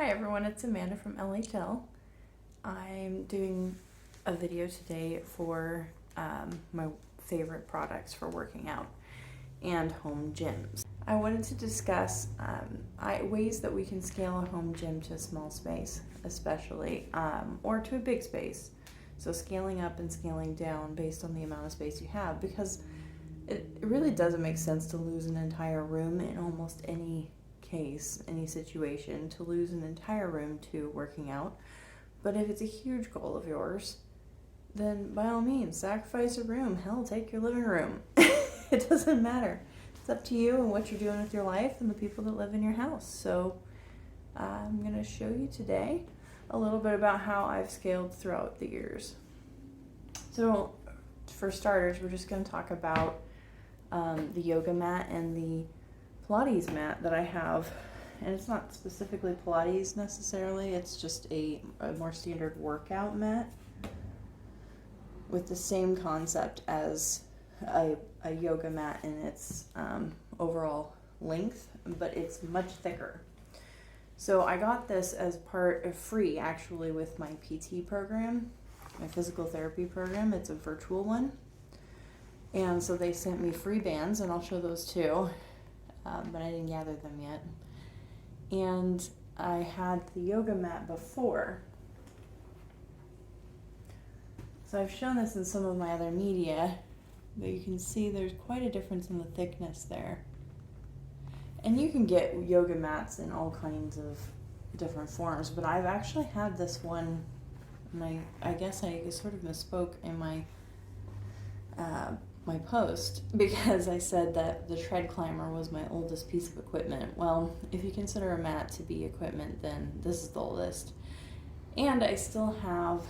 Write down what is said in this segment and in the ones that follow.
Hi everyone, it's Amanda from LHL. I'm doing a video today for my favorite products for working out and home gyms. I wanted to discuss ways that we can scale a home gym to a small space, especially, or to a big space. So scaling up and scaling down based on the amount of space you have, because it really doesn't make sense to lose an entire room in almost any case, any situation, to lose an entire room to working out. But if it's a huge goal of yours, then by all means, sacrifice a room. Hell, take your living room. It doesn't matter. It's up to you and what you're doing with your life and the people that live in your house. So I'm going to show you today a little bit about how I've scaled throughout the years. So for starters, we're just going to talk about the yoga mat and the Pilates mat that I have. And it's not specifically Pilates necessarily, it's just a more standard workout mat with the same concept as a yoga mat in its overall length, but it's much thicker. So I got this as part of free actually with my PT program, my physical therapy program. It's a virtual one. And so they sent me free bands, and I'll show those too, but I didn't gather them yet. And I had the yoga mat before. So I've shown this in some of my other media, but you can see there's quite a difference in the thickness there. And you can get yoga mats in all kinds of different forms, but I've actually had this one, and I guess I sort of misspoke in my post, because I said that the tread climber was my oldest piece of equipment. Well, if you consider a mat to be equipment, then this is the oldest. And I still have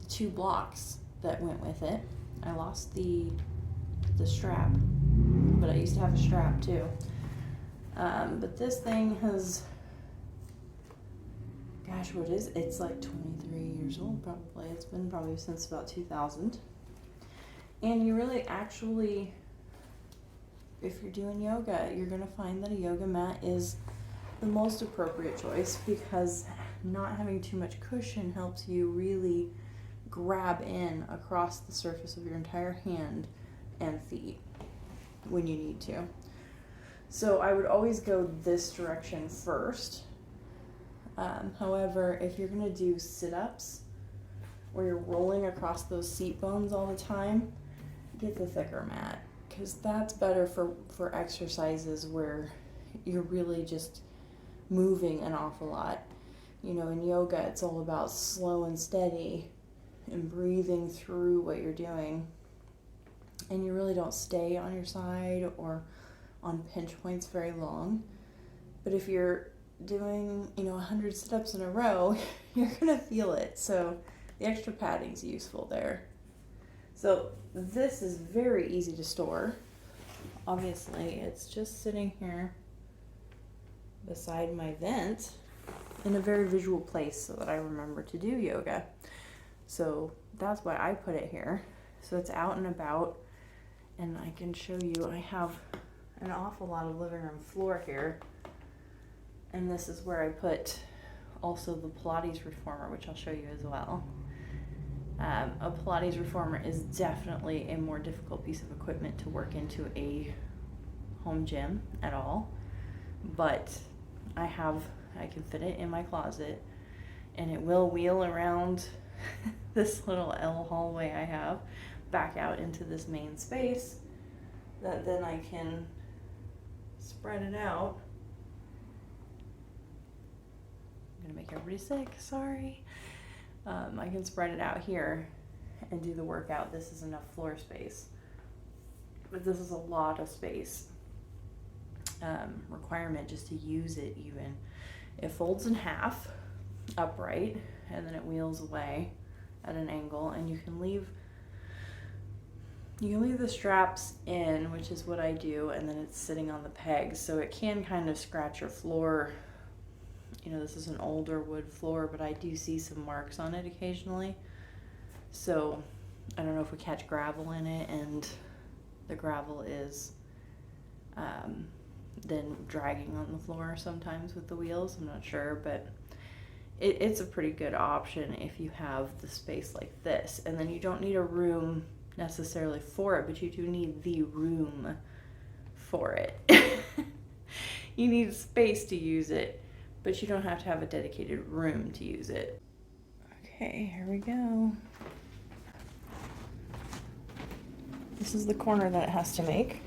2 blocks that went with it. I lost the strap, but I used to have a strap too. But this thing has, gosh, what is it? It's like 23 years old probably. It's been probably since about 2000. And you really actually, if you're doing yoga, you're going to find that a yoga mat is the most appropriate choice, because not having too much cushion helps you really grab in across the surface of your entire hand and feet when you need to. So I would always go this direction first. However, if you're going to do sit-ups where you're rolling across those seat bones all the time, get the thicker mat, because that's better for exercises where you're really just moving an awful lot. You know, in yoga, it's all about slow and steady and breathing through what you're doing. And you really don't stay on your side or on pinch points very long. But if you're doing, 100 sit-ups in a row, you're going to feel it. So the extra padding's useful there. So this is very easy to store. Obviously, it's just sitting here beside my vent in a very visual place so that I remember to do yoga. So that's why I put it here. So it's out and about, and I can show you, I have an awful lot of living room floor here. And this is where I put also the Pilates reformer, which I'll show you as well. A Pilates reformer is definitely a more difficult piece of equipment to work into a home gym at all, but I can fit it in my closet, and it will wheel around this little L hallway I have back out into this main space that then I can spread it out. I'm gonna make everybody sick, sorry. I can spread it out here and do the workout. This is enough floor space, but this is a lot of space requirement just to use it. Even it folds in half upright, and then it wheels away at an angle, and you can leave the straps in, which is what I do, and then it's sitting on the pegs, so it can kind of scratch your floor. This is an older wood floor, but I do see some marks on it occasionally. So I don't know if we catch gravel in it, and the gravel is than dragging on the floor sometimes with the wheels. I'm not sure, but it's a pretty good option if you have the space like this. And then you don't need a room necessarily for it, but you do need the room for it. You need space to use it, but you don't have to have a dedicated room to use it. Okay, here we go. This is the corner that it has to make.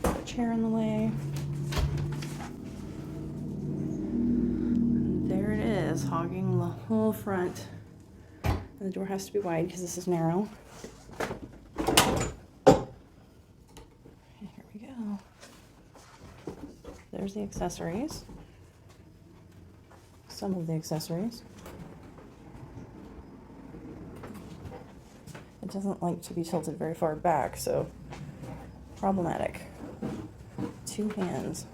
Put a chair in the way. And there it is, hogging the whole front. And the door has to be wide because this is narrow. And here we go. There's the accessories. Some of the accessories. It doesn't like to be tilted very far back, so problematic. 2 hands.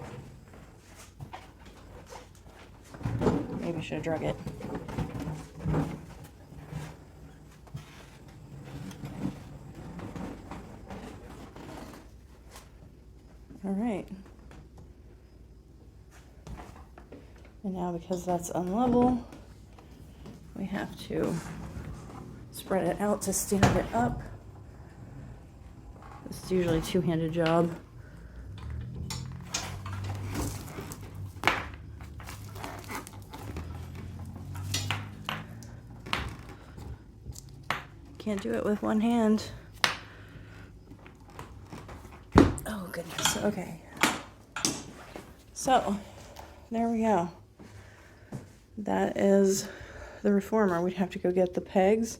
Maybe I should have drug it. All right. And now because that's unlevel, we have to spread it out to stand it up. This is usually a 2-handed job. Can't do it with one hand. Oh goodness, okay. So, there we go. That is the reformer. We'd have to go get the pegs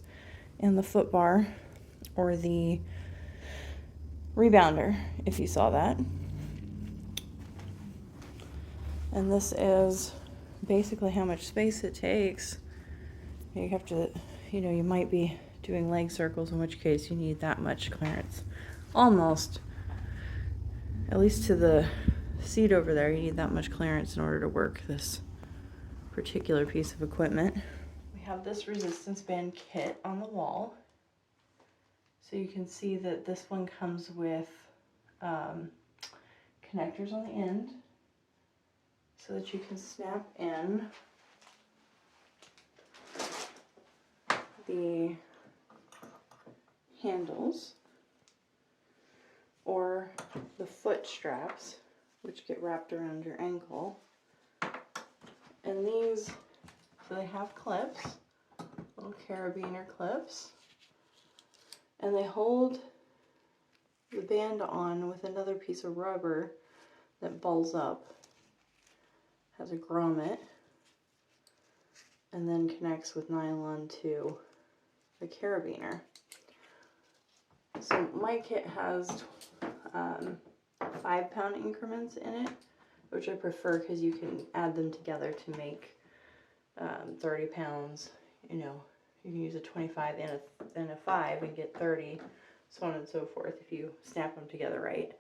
and the foot bar, or the rebounder, if you saw that. And this is basically how much space it takes. You have to, you might be doing leg circles, in which case you need that much clearance. Almost. At least to the seat over there, you need that much clearance in order to work this particular piece of equipment. We have this resistance band kit on the wall. So you can see that this one comes with connectors on the end so that you can snap in the handles or the foot straps, which get wrapped around your ankle. And these, so they have clips, little carabiner clips, and they hold the band on with another piece of rubber that balls up, has a grommet, and then connects with nylon to the carabiner. So my kit has 5-pound increments in it, which I prefer because you can add them together to make 30 pounds. You can use a 25 and a 5 and get 30, so on and so forth, if you snap them together right.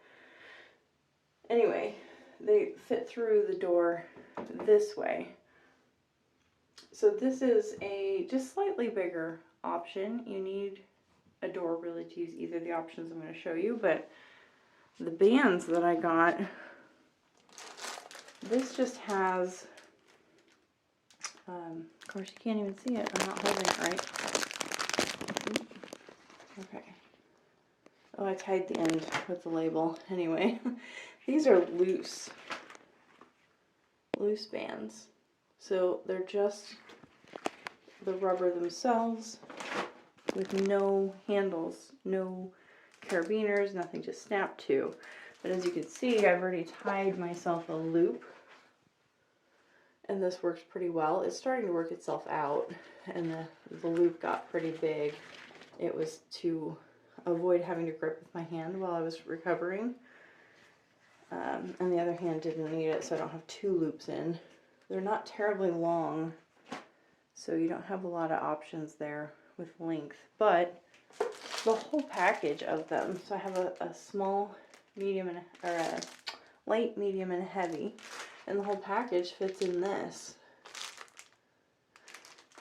Anyway, they fit through the door this way. So this is a just slightly bigger option. You need a door really to use either of the options I'm going to show you, but the bands that I got, this just has, of course you can't even see it, I'm not holding it right. Okay. Oh, I tied the end with the label. Anyway, these are loose bands. So they're just the rubber themselves with no handles, no carabiners, nothing to snap to. But as you can see, I've already tied myself a loop, and this works pretty well. It's starting to work itself out, and the loop got pretty big. It was to avoid having to grip with my hand while I was recovering. And the other hand didn't need it, so I don't have 2 loops in. They're not terribly long, so you don't have a lot of options there with length, but the whole package of them, so I have a small, medium, or a light, medium, and heavy, and the whole package fits in this.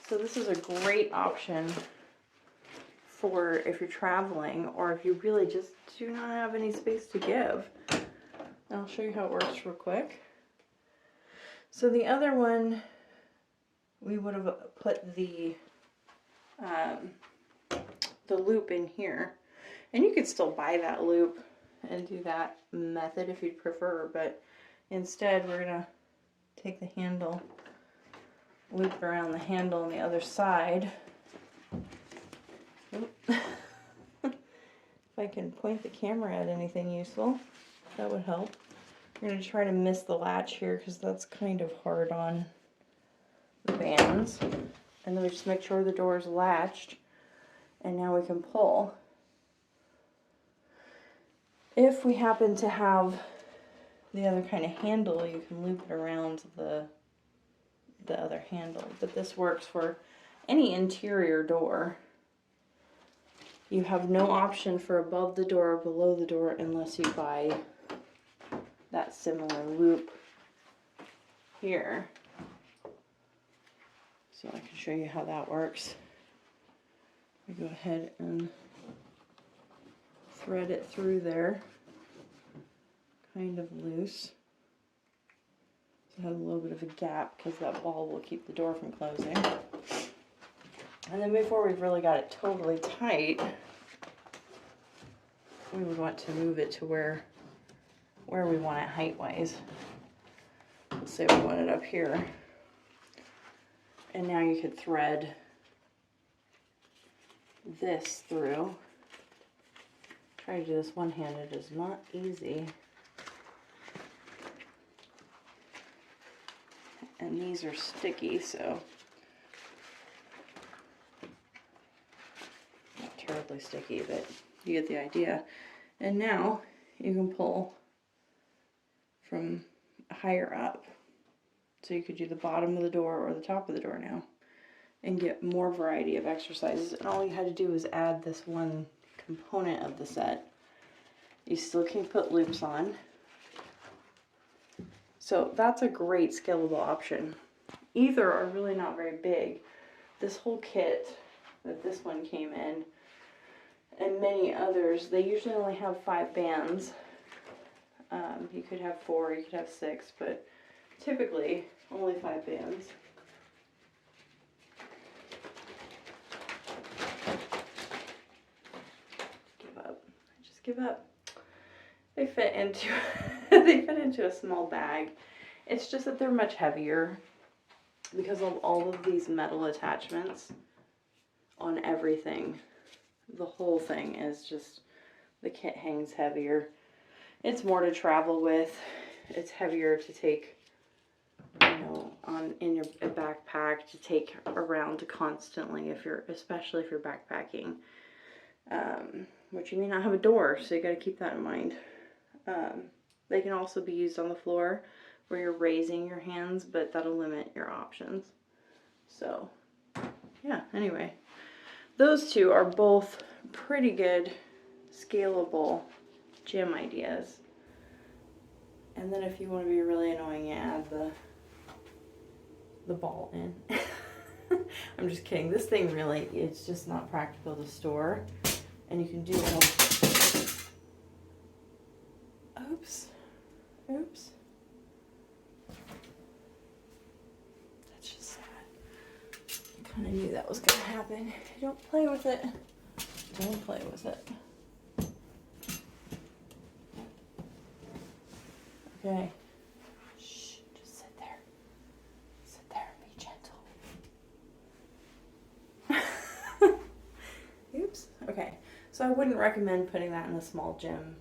So this is a great option for if you're traveling or if you really just do not have any space to give. And I'll show you how it works real quick. So the other one, we would have put the loop in here. And you could still buy that loop and do that method if you'd prefer, but instead we're gonna take the handle, loop it around the handle on the other side. If I can point the camera at anything useful, that would help. I'm going to try to miss the latch here because that's kind of hard on the bands. And then we just make sure the door is latched, and now we can pull. If we happen to have the other kind of handle, you can loop it around the other handle. But this works for any interior door. You have no option for above the door or below the door unless you buy that similar loop here. So I can show you how that works. We go ahead and thread it through there, kind of loose. So it has a little bit of a gap because that ball will keep the door from closing. And then before we've really got it totally tight, we would want to move it to where we want it height-wise. Let's say we want it up here. And now you could thread this through. Try to do this one-handed is not easy. And these are sticky, so not terribly sticky, but you get the idea. And now you can pull from higher up. So you could do the bottom of the door or the top of the door now and get more variety of exercises. And all you had to do was add this one component of the set. You still can put loops on. So that's a great scalable option. Either are really not very big. This whole kit that this one came in and many others, they usually only have 5 bands. You could have 4, you could have 6, but typically only 5 bands. Give up. I just give up. They fit into they fit into a small bag. It's just that they're much heavier because of all of these metal attachments on everything. The whole thing is just, the kit hangs heavier. It's more to travel with. It's heavier to take, you know, in your backpack to take around constantly especially if you're backpacking. Which you may not have a door, so you got to keep that in mind. They can also be used on the floor where you're raising your hands, but that'll limit your options. So, yeah, anyway. Those two are both pretty good, scalable gym ideas. And then if you want to be really annoying, you add the ball in. I'm just kidding. This thing really, it's just not practical to store. And you can do oops. Oops. That's just sad. I kind of knew that was going to happen. Don't play with it. Don't play with it. Okay. Shh. Just sit there. Sit there and be gentle. Oops. Okay. So I wouldn't recommend putting that in a small gym.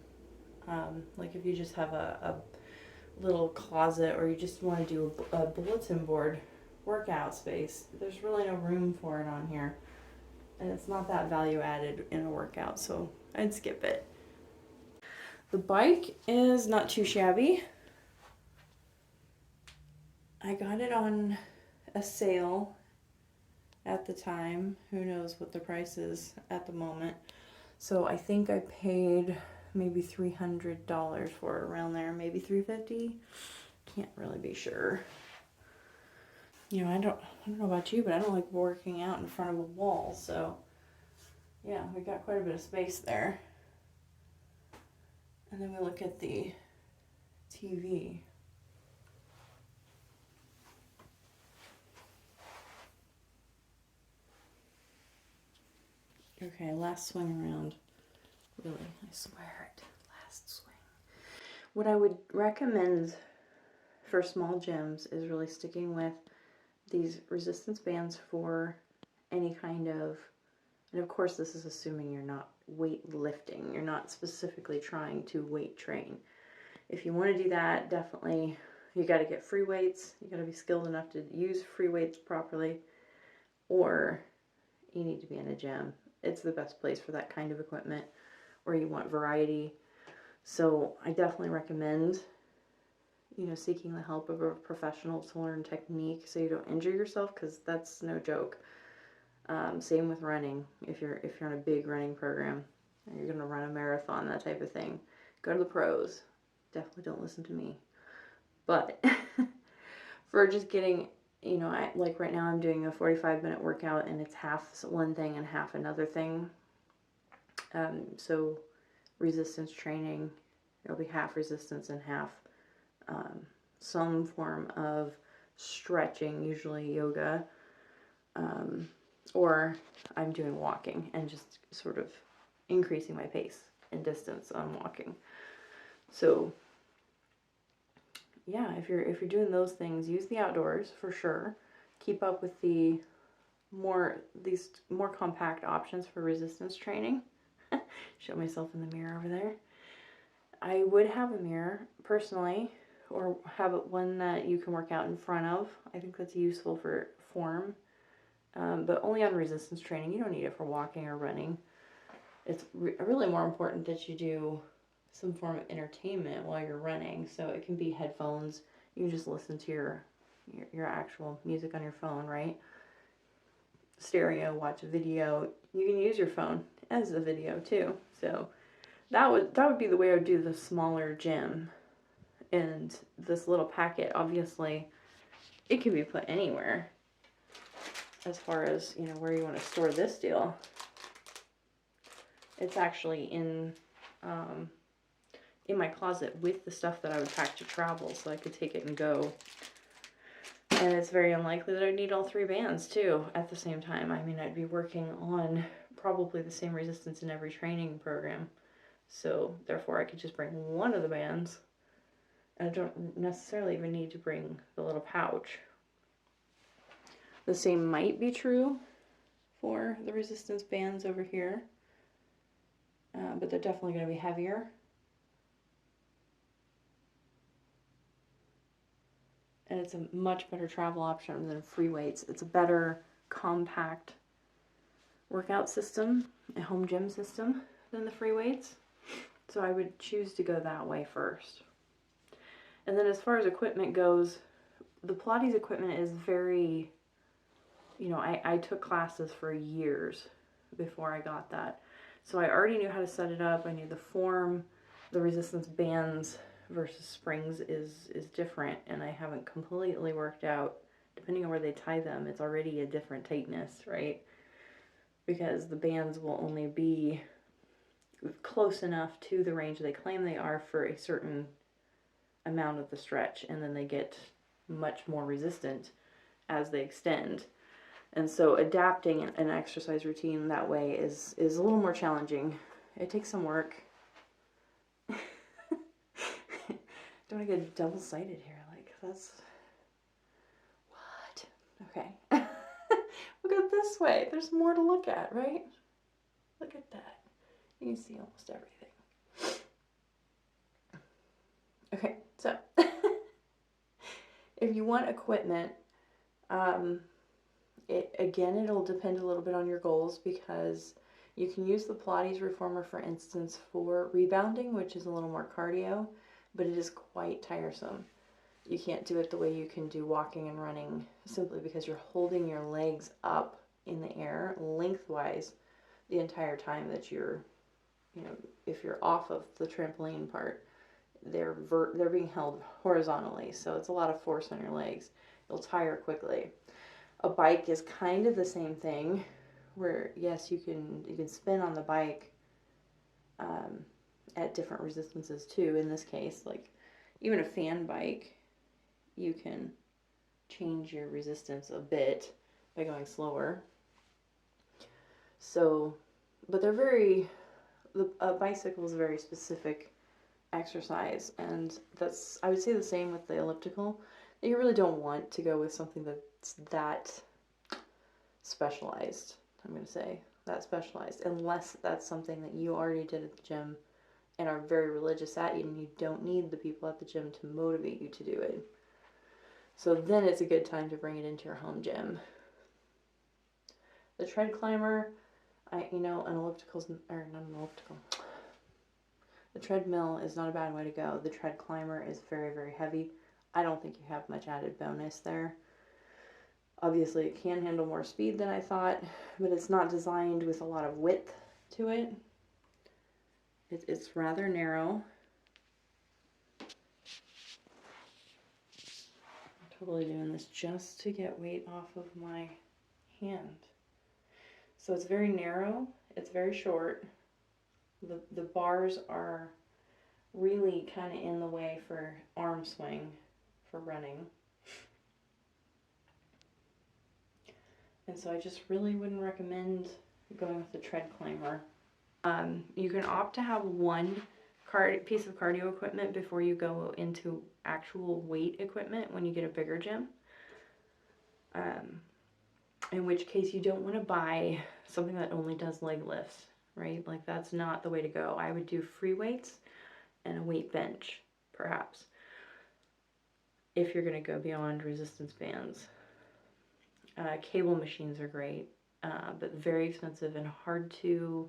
Like if you just have a little closet or you just want to do a bulletin board workout space, there's really no room for it on here. And it's not that value added in a workout, so I'd skip it. The bike is not too shabby. I got it on a sale at the time. Who knows what the price is at the moment. So I think I paid maybe $300 for it, around there, maybe $350. Can't really be sure. You know, I don't know about you, but I don't like working out in front of a wall, so yeah, we got quite a bit of space there. And then we look at the TV. Okay, last swing around. Really, I swear it. Last swing. What I would recommend for small gyms is really sticking with these resistance bands for any kind of, and of course this is assuming you're not weightlifting. You're not specifically trying to weight train. If you want to do that, definitely you got to get free weights. You got to be skilled enough to use free weights properly, or you need to be in a gym. It's the best place for that kind of equipment, or you want variety. So I definitely recommend, seeking the help of a professional to learn technique so you don't injure yourself, because that's no joke. Same with running. If you're on a big running program, or you're gonna run a marathon, that type of thing, go to the pros. Definitely don't listen to me. But for just getting, like right now I'm doing a 45-minute workout, and it's half one thing and half another thing. So resistance training, it'll be half resistance and half some form of stretching, usually yoga, or I'm doing walking and just sort of increasing my pace and distance on walking. So yeah, if you're doing those things, use the outdoors for sure. Keep up with these more compact options for resistance training. Show myself in the mirror over there. I would have a mirror personally, or have one that you can work out in front of. I think that's useful for form, but only on resistance training. You don't need it for walking or running. It's really more important that you do some form of entertainment while you're running. So it can be headphones. You can just listen to your actual music on your phone, right? Stereo, watch a video. You can use your phone as a video too. So that would be the way I would do the smaller gym. And this little packet, obviously, it can be put anywhere as far as, where you want to store this deal. It's actually in my closet with the stuff that I would pack to travel, so I could take it and go. And it's very unlikely that I'd need all 3 bands too at the same time. I mean, I'd be working on probably the same resistance in every training program. So therefore I could just bring one of the bands. I don't necessarily even need to bring the little pouch. The same might be true for the resistance bands over here, but they're definitely going to be heavier. And it's a much better travel option than free weights. It's a better compact workout system, a home gym system, than the free weights. So I would choose to go that way first. And then as far as equipment goes, the Pilates equipment is very, I took classes for years before I got that. So I already knew how to set it up. I knew the form. The resistance bands versus springs is different, and I haven't completely worked out, depending on where they tie them, it's already a different tightness, right? Because the bands will only be close enough to the range they claim they are for a certain amount of the stretch, and then they get much more resistant as they extend. And so adapting an exercise routine that way is a little more challenging. It takes some work. Don't want to get double-sided here, like, that's... What? Okay. Look at this way. There's more to look at, right? Look at that. You can see almost everything. Okay, so if you want equipment, it'll depend a little bit on your goals, because you can use the Pilates reformer, for instance, for rebounding, which is a little more cardio, but it is quite tiresome. You can't do it the way you can do walking and running, simply because you're holding your legs up in the air lengthwise the entire time that you're, if you're off of the trampoline part, they're being held horizontally, so it's a lot of force on your legs. You'll tire quickly. A bike is kind of the same thing, where yes, you can spin on the bike at different resistances too. In this case, like even a fan bike, you can change your resistance a bit by going slower. So, but they're a bicycle is a very specific exercise, and that's, I would say the same with the elliptical. You really don't want to go with something that's that specialized. I'm going to say that specialized, unless that's something that you already did at the gym and are very religious at, and you don't need the people at the gym to motivate you to do it. So then it's a good time to bring it into your home gym. The tread climber, an elliptical's, or not an elliptical. The treadmill is not a bad way to go. The tread climber is very, very heavy. I don't think you have much added bonus there. Obviously, it can handle more speed than I thought, but it's not designed with a lot of width to it. It's rather narrow. I'm totally doing this just to get weight off of my hand. So it's very narrow, it's very short. The bars are really kind of in the way for arm swing for running. And so I just really wouldn't recommend going with the tread climber. You can opt to have one piece of cardio equipment before you go into actual weight equipment when you get a bigger gym. In which case you don't want to buy something that only does leg lifts, right? Like that's not the way to go. I would do free weights and a weight bench, perhaps, if you're going to go beyond resistance bands. Cable machines are great, but very expensive and hard to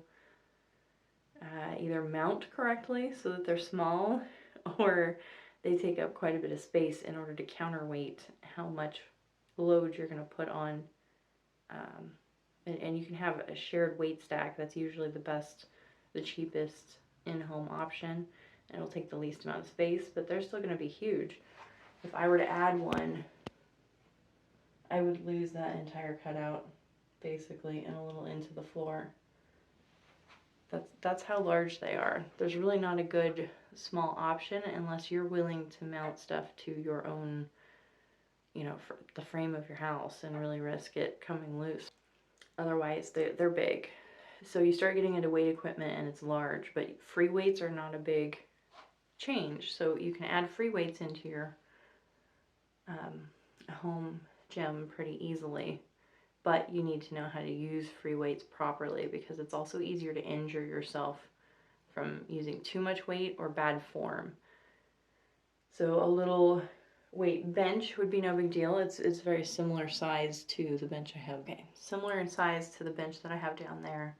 either mount correctly so that they're small, or they take up quite a bit of space in order to counterweight how much load you're going to put on. And you can have a shared weight stack. That's usually the cheapest in-home option, and it'll take the least amount of space, but they're still going to be huge. If I were to add one, I would lose that entire cutout, basically, and a little into the floor. That's how large they are. There's really not a good small option unless you're willing to mount stuff to your own, for the frame of your house and really risk it coming loose. Otherwise, they're big. So you start getting into weight equipment and it's large, but free weights are not a big change. So you can add free weights into your home gym pretty easily, but you need to know how to use free weights properly, because it's also easier to injure yourself from using too much weight or bad form. So a little weight bench would be no big deal. It's very similar size to the bench I have. Okay, similar in size to the bench that I have down there.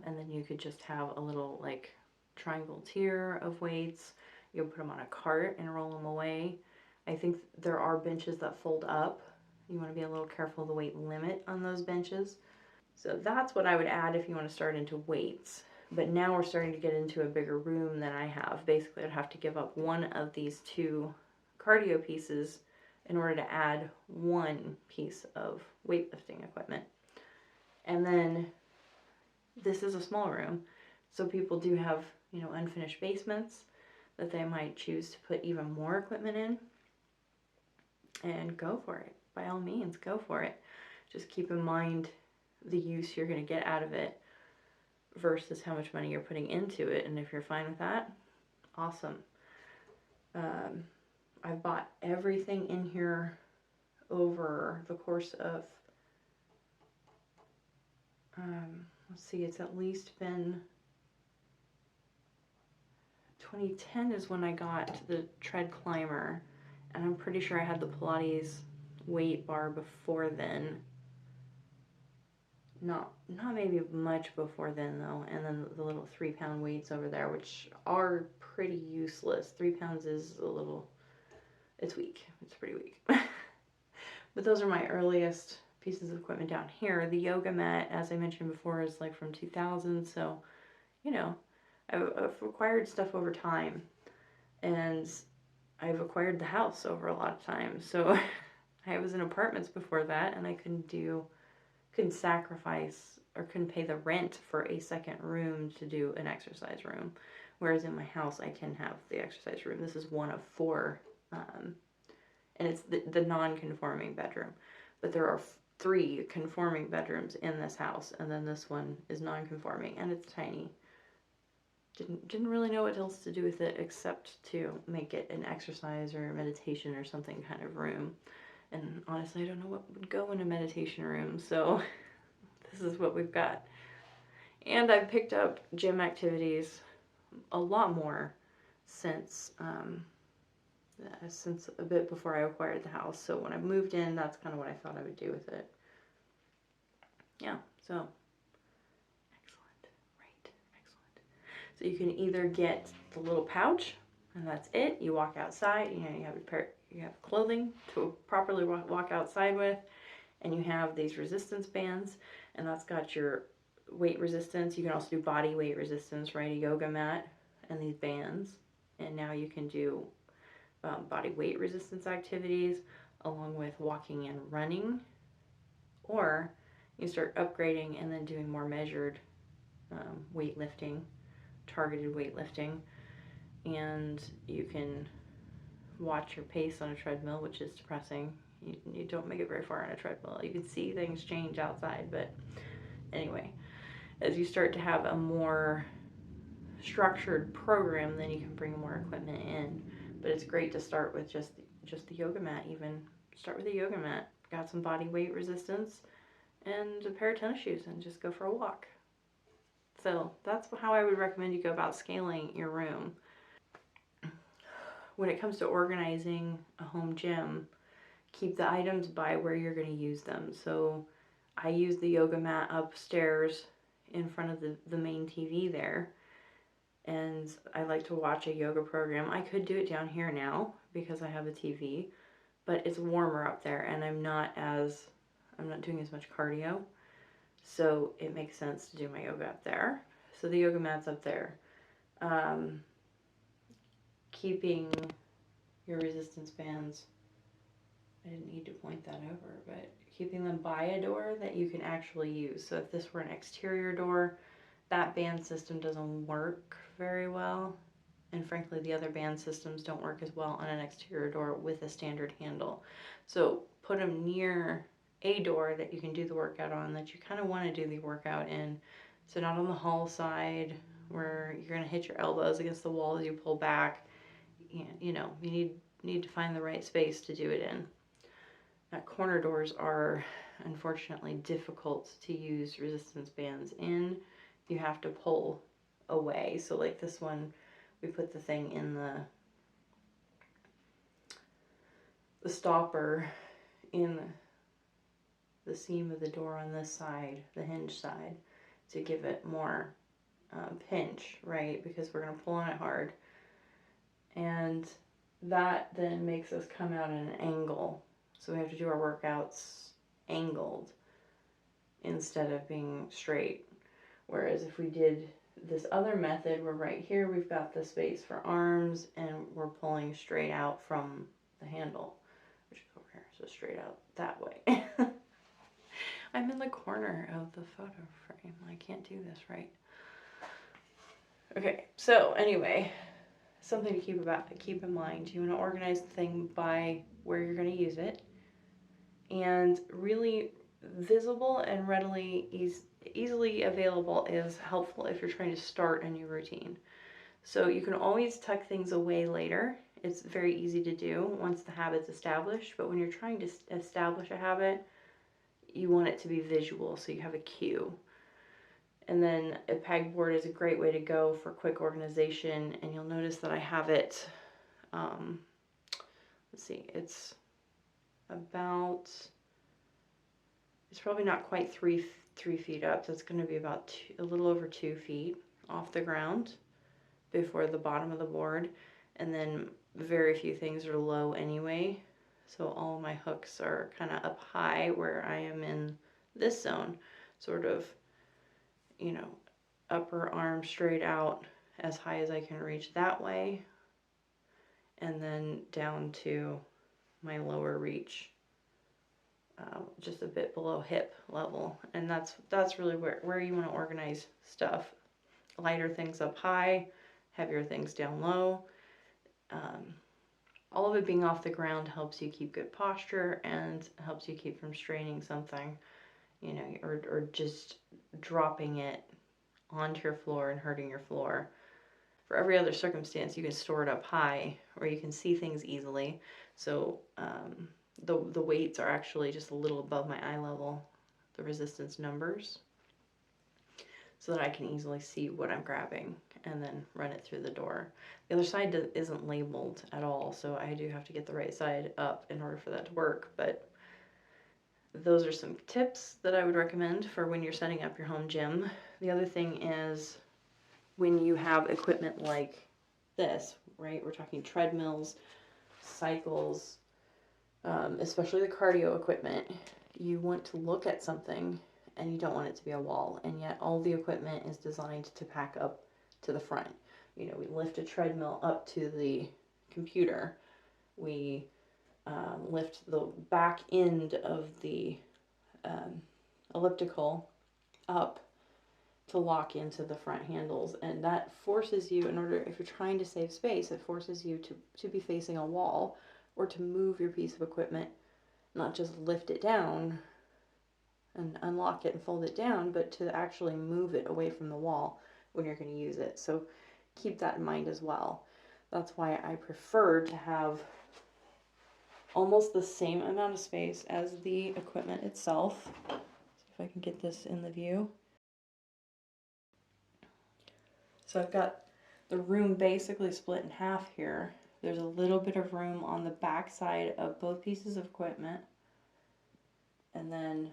And then you could just have a little like triangle tier of weights. You'll put them on a cart and roll them away. I think there are benches that fold up. You want to be a little careful of the weight limit on those benches. So that's what I would add if you want to start into weights. But now we're starting to get into a bigger room than I have. Basically, I'd have to give up one of these two cardio pieces in order to add one piece of weightlifting equipment. And then this is a small room, so people do have, unfinished basements that they might choose to put even more equipment in. And go for it. By all means, go for it. Just keep in mind the use you're going to get out of it versus how much money you're putting into it. And if you're fine with that, awesome. I've bought everything in here over the course of, let's see, it's at least been 2010 is when I got the tread climber, and I'm pretty sure I had the Pilates weight bar before then. Not maybe much before then though, and then the little 3-pound weights over there, which are pretty useless. 3 pounds is it's weak. It's pretty weak. But those are my earliest pieces of equipment down here. The yoga mat, as I mentioned before, is like from 2000, so, I've acquired stuff over time, and I've acquired the house over a lot of time. So I was in apartments before that, and I couldn't do couldn't sacrifice or couldn't pay the rent for a second room to do an exercise room. Whereas in my house, I can have the exercise room. This is one of 4, and it's the non-conforming bedroom. But there are 3 conforming bedrooms in this house, and then this one is non-conforming, and it's tiny. Didn't really know what else to do with it except to make it an exercise or meditation or something kind of room. And honestly, I don't know what would go in a meditation room, so this is what we've got. And I've picked up gym activities a lot more since a bit before I acquired the house. So when I moved in, that's kind of what I thought I would do with it. Yeah, so excellent, right, excellent. So you can either get the little pouch, and that's it. You walk outside, you have clothing to properly walk outside with, and you have these resistance bands, and that's got your weight resistance. You can also do body weight resistance, right? A yoga mat and these bands, and now you can do body weight resistance activities along with walking and running, or you start upgrading and then doing more measured weightlifting, targeted weightlifting, and you can watch your pace on a treadmill, which is depressing. You don't make it very far on a treadmill. You can see things change outside, but anyway, as you start to have a more structured program, then you can bring more equipment in. But it's great to start with just the yoga mat. Even start with a yoga mat, got some body weight resistance, and a pair of tennis shoes, and just go for a walk. So that's how I would recommend you go about scaling your room. When it comes to organizing a home gym, keep the items by where you're going to use them. So I use the yoga mat upstairs in front of the main TV there, and I like to watch a yoga program. I could do it down here now because I have a TV, but it's warmer up there, and I'm not doing as much cardio, so it makes sense to do my yoga up there. So the yoga mat's up there. Keeping your resistance bands, I didn't need to point that over, but keeping them by a door that you can actually use. So if this were an exterior door, that band system doesn't work very well. And frankly, the other band systems don't work as well on an exterior door with a standard handle. So put them near a door that you can do the workout on, that you kind of want to do the workout in. So not on the hall side where you're going to hit your elbows against the wall as you pull back. You need to find the right space to do it in. Corner doors are unfortunately difficult to use resistance bands in. You have to pull away. So like this one, we put the thing in the stopper in the seam of the door on this side, the hinge side, to give it more pinch, right? Because we're going to pull on it hard. And that then makes us come out at an angle. So we have to do our workouts angled instead of being straight. Whereas if we did this other method, we're right here, we've got the space for arms, and we're pulling straight out from the handle, which is over here, so straight out that way. I'm in the corner of the photo frame. I can't do this right. Okay, so anyway, something to keep in mind. You want to organize the thing by where you're going to use it, and really visible and readily easily available is helpful if you're trying to start a new routine. So you can always tuck things away later. It's very easy to do once the habit's established, but when you're trying to establish a habit, you want it to be visual, so you have a cue. And then a pegboard is a great way to go for quick organization, and you'll notice that I have it, let's see, it's probably not quite three feet up. So it's going to be about a little over 2 feet off the ground before the bottom of the board, and then very few things are low anyway. So all my hooks are kind of up high where I am in this zone, sort of, upper arm straight out as high as I can reach that way, and then down to my lower reach just a bit below hip level, and that's really where you want to organize stuff. Lighter things up high, heavier things down low. All of it being off the ground helps you keep good posture and helps you keep from straining something, you know, or just dropping it onto your floor and hurting your floor. For every other circumstance, you can store it up high where you can see things easily. So the weights are actually just a little above my eye level, the resistance numbers, so that I can easily see what I'm grabbing and then run it through the door. The other side isn't labeled at all, so I do have to get the right side up in order for that to work, but those are some tips that I would recommend for when you're setting up your home gym. The other thing is when you have equipment like this, right? We're talking treadmills, cycles, especially the cardio equipment. You want to look at something and you don't want it to be a wall, and yet all the equipment is designed to pack up to the front. You know, we lift a treadmill up to the computer. We lift the back end of the elliptical up to lock into the front handles, and that forces you, in order, if you're trying to save space, it forces you to be facing a wall or to move your piece of equipment, not just lift it down and unlock it and fold it down, but to actually move it away from the wall when you're going to use it. So keep that in mind as well. That's why I prefer to have almost the same amount of space as the equipment itself. See if I can get this in the view. So I've got the room basically split in half here. There's a little bit of room on the back side of both pieces of equipment, and then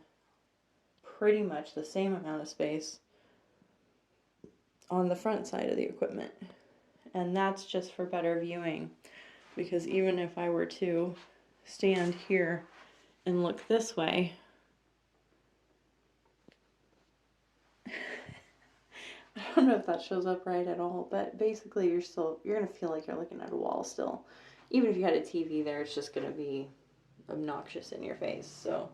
pretty much the same amount of space on the front side of the equipment. And that's just for better viewing, because even if I were to stand here and look this way, I don't know if that shows up right at all, but basically you're going to feel like you're looking at a wall still. Even if you had a TV there, it's just going to be obnoxious in your face. So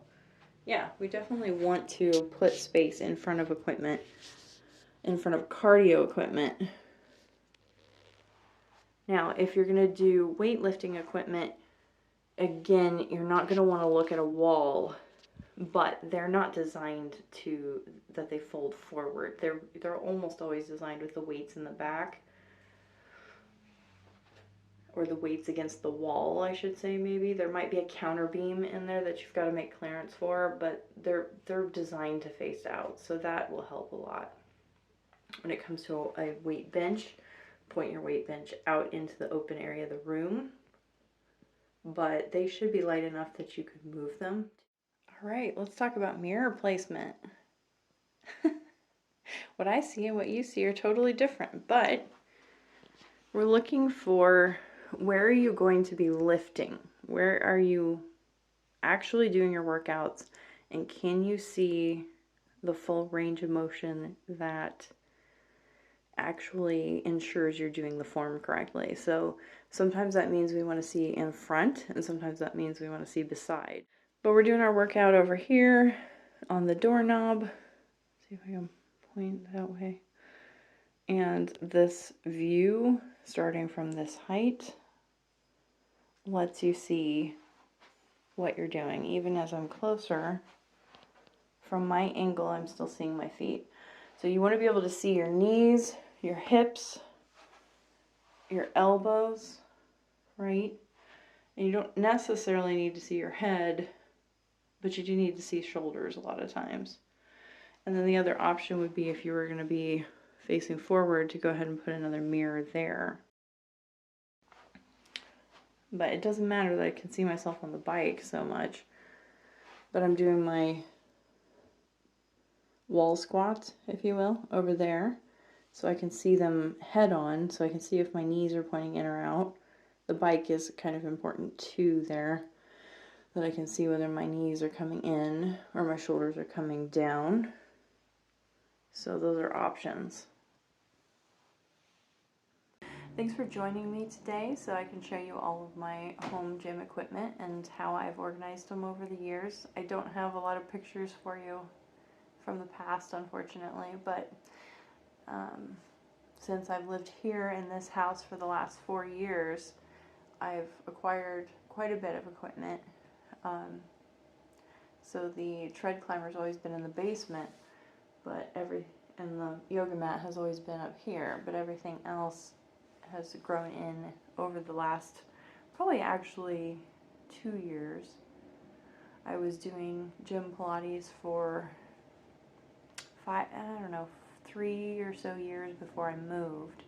yeah, we definitely want to put space in front of equipment, in front of cardio equipment. Now, if you're going to do weightlifting equipment, again, you're not going to want to look at a wall, but they're not designed to, that they fold forward. They're almost always designed with the weights in the back, or the weights against the wall, I should say. Maybe there might be a counter beam in there that you've got to make clearance for, but they're designed to face out, so that will help a lot. When it comes to a weight bench, point your weight bench out into the open area of the room, but they should be light enough that you could move them. All right, let's talk about mirror placement. What I see and what you see are totally different, but we're looking for, where are you going to be lifting? Where are you actually doing your workouts? And can you see the full range of motion that actually ensures you're doing the form correctly? So sometimes that means we want to see in front, and sometimes that means we want to see beside. But we're doing our workout over here on the doorknob. See if I can point that way. And this view, starting from this height, lets you see what you're doing. Even as I'm closer, from my angle, I'm still seeing my feet. So you want to be able to see your knees, your hips, your elbows, right? And you don't necessarily need to see your head, but you do need to see shoulders a lot of times. And then the other option would be, if you were going to be facing forward, to go ahead and put another mirror there. But it doesn't matter that I can see myself on the bike so much. But I'm doing my wall squats, if you will, over there. So I can see them head on, so I can see if my knees are pointing in or out. The bike is kind of important too there, that I can see whether my knees are coming in or my shoulders are coming down. So those are options. Thanks for joining me today so I can show you all of my home gym equipment and how I've organized them over the years. I don't have a lot of pictures for you from the past, unfortunately, but since I've lived here in this house for the last 4 years, I've acquired quite a bit of equipment. So the tread climber's always been in the basement, and the yoga mat has always been up here, but everything else has grown in over the last probably actually 2 years. I was doing gym Pilates for 3 or so years before I moved,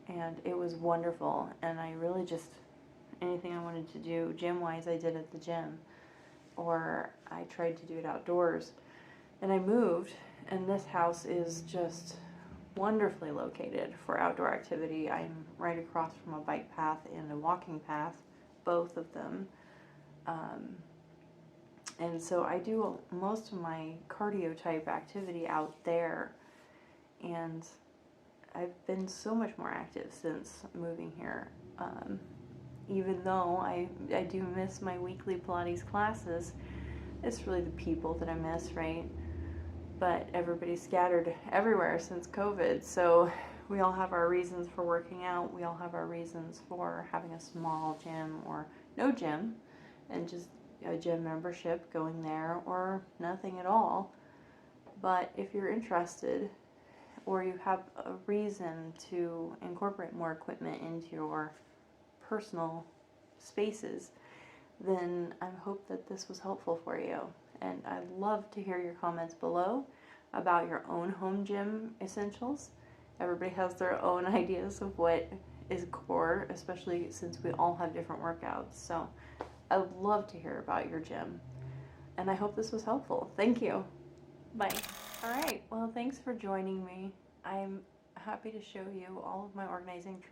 and it was wonderful. And I really just, anything I wanted to do gym wise I did at the gym, or I tried to do it outdoors. And I moved, and this house is just wonderfully located for outdoor activity. I'm right across from a bike path and a walking path, both of them. And so I do most of my cardio type activity out there, and I've been so much more active since moving here. Even though I do miss my weekly Pilates classes, it's really the people that I miss, right? But everybody's scattered everywhere since COVID, so we all have our reasons for working out. We all have our reasons for having a small gym or no gym, and just a gym membership, going there, or nothing at all. But if you're interested, or you have a reason to incorporate more equipment into your personal spaces, then I hope that this was helpful for you. And I'd love to hear your comments below about your own home gym essentials. Everybody has their own ideas of what is core, especially since we all have different workouts. So I'd love to hear about your gym. And I hope this was helpful. Thank you. Bye. All right, well, thanks for joining me. I'm happy to show you all of my organizing